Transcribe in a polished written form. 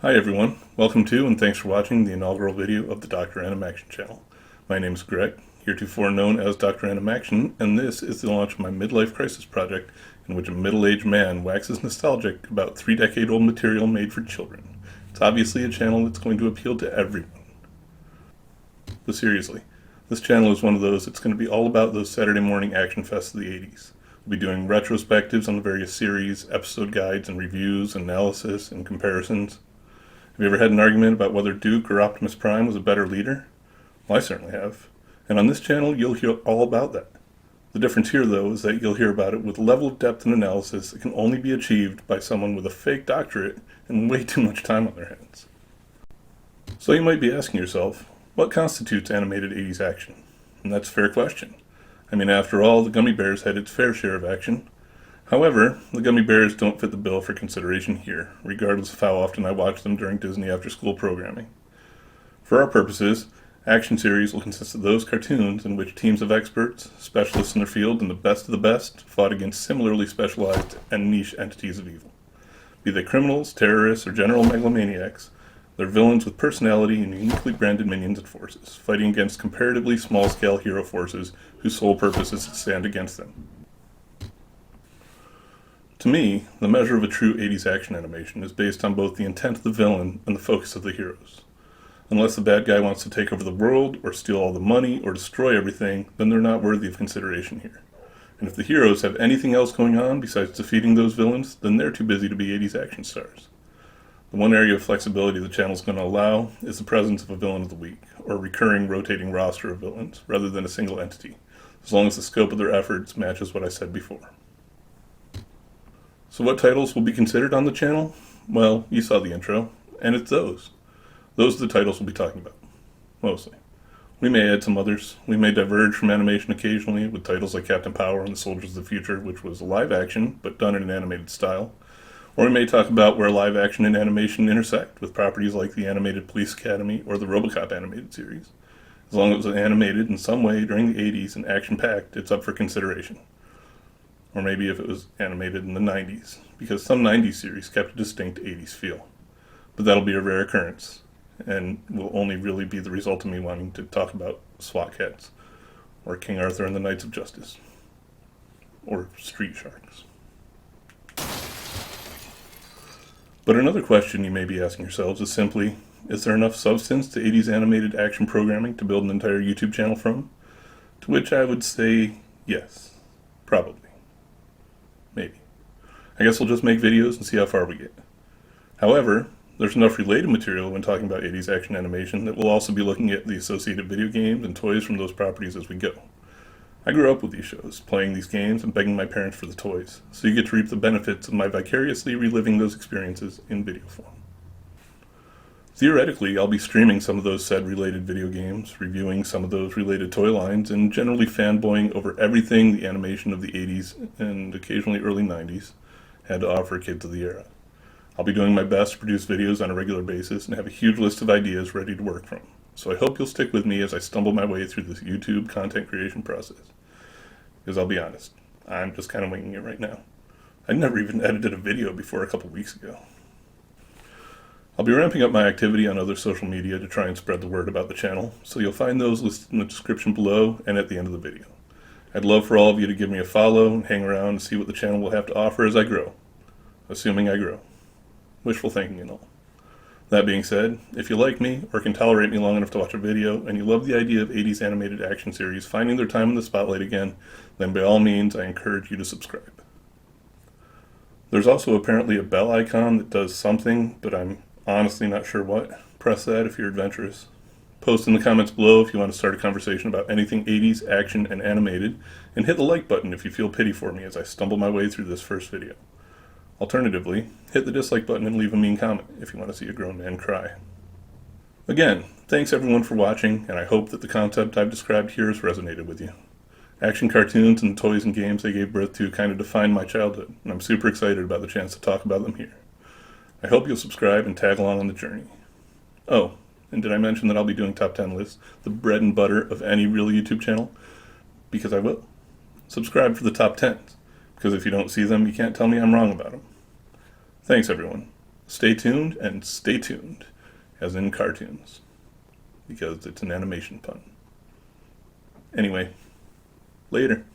Hi everyone, welcome to and thanks for watching the inaugural video of the Dr.Animaction channel. My name is Greg, heretofore known as Dr.Animaction, and this is the launch of my midlife crisis project in which a middle-aged man waxes nostalgic about 3-decade-old material made for children. It's obviously a channel that's going to appeal to everyone. But seriously, this channel is one of those that's going to be all about those Saturday morning action fests of the 80s. We'll be doing retrospectives on the various series, episode guides and reviews, analysis, and comparisons. Have you ever had an argument about whether Duke or Optimus Prime was a better leader? Well, I certainly have. And on this channel, you'll hear all about that. The difference here, though, is that you'll hear about it with a level of depth and analysis that can only be achieved by someone with a fake doctorate and way too much time on their hands. So you might be asking yourself, what constitutes animated 80s action? And that's a fair question. I mean, after all, the Gummy Bears had its fair share of action. However, the Gummy Bears don't fit the bill for consideration here, regardless of how often I watch them during Disney after-school programming. For our purposes, action series will consist of those cartoons in which teams of experts, specialists in their field, and the best of the best fought against similarly specialized and niche entities of evil. Be they criminals, terrorists, or general megalomaniacs, they're villains with personality and uniquely branded minions and forces, fighting against comparatively small-scale hero forces whose sole purpose is to stand against them. To me, the measure of a true 80s action animation is based on both the intent of the villain and the focus of the heroes. Unless the bad guy wants to take over the world, or steal all the money, or destroy everything, then they're not worthy of consideration here. And if the heroes have anything else going on besides defeating those villains, then they're too busy to be 80s action stars. The one area of flexibility the channel's going to allow is the presence of a villain of the week, or a recurring rotating roster of villains, rather than a single entity, as long as the scope of their efforts matches what I said before. So what titles will be considered on the channel? Well, you saw the intro, and it's those. Those are the titles we'll be talking about, mostly. We may add some others. We may diverge from animation occasionally with titles like Captain Power and the Soldiers of the Future, which was live action, but done in an animated style. Or we may talk about where live action and animation intersect with properties like the animated Police Academy or the RoboCop animated series. As long as it was animated in some way during the 80s and action-packed, it's up for consideration. Or maybe if it was animated in the 90s, because some 90s series kept a distinct 80s feel. But that'll be a rare occurrence, and will only really be the result of me wanting to talk about SWAT Cats, or King Arthur and the Knights of Justice, or Street Sharks. But another question you may be asking yourselves is simply, is there enough substance to 80s animated action programming to build an entire YouTube channel from? To which I would say yes, probably. Maybe. I guess we'll just make videos and see how far we get. However, there's enough related material when talking about 80s action animation that we'll also be looking at the associated video games and toys from those properties as we go. I grew up with these shows, playing these games and begging my parents for the toys, so you get to reap the benefits of my vicariously reliving those experiences in video form. Theoretically, I'll be streaming some of those said related video games, reviewing some of those related toy lines, and generally fanboying over everything the animation of the 80s and occasionally early 90s had to offer kids of the era. I'll be doing my best to produce videos on a regular basis and have a huge list of ideas ready to work from, so I hope you'll stick with me as I stumble my way through this YouTube content creation process. Because I'll be honest, I'm just kind of winging it right now. I never even edited a video before a couple weeks ago. I'll be ramping up my activity on other social media to try and spread the word about the channel, so you'll find those listed in the description below and at the end of the video. I'd love for all of you to give me a follow and hang around and see what the channel will have to offer as I grow. Assuming I grow. Wishful thinking and all. That being said, if you like me, or can tolerate me long enough to watch a video, and you love the idea of 80s animated action series finding their time in the spotlight again, then by all means I encourage you to subscribe. There's also apparently a bell icon that does something, but I'm honestly not sure what. Press that if you're adventurous. Post in the comments below if you want to start a conversation about anything 80s, action, and animated, and hit the like button if you feel pity for me as I stumble my way through this first video. Alternatively, hit the dislike button and leave a mean comment if you want to see a grown man cry. Again, thanks everyone for watching, and I hope that the concept I've described here has resonated with you. Action cartoons and the toys and games they gave birth to kind of defined my childhood, and I'm super excited about the chance to talk about them here. I hope you'll subscribe and tag along on the journey. Oh, and did I mention that I'll be doing top 10 lists, the bread and butter of any real YouTube channel? Because I will. Subscribe for the top 10s. Because if you don't see them, you can't tell me I'm wrong about them. Thanks, everyone. Stay tuned and stay tuned, as in cartoons, because it's an animation pun. Anyway, later.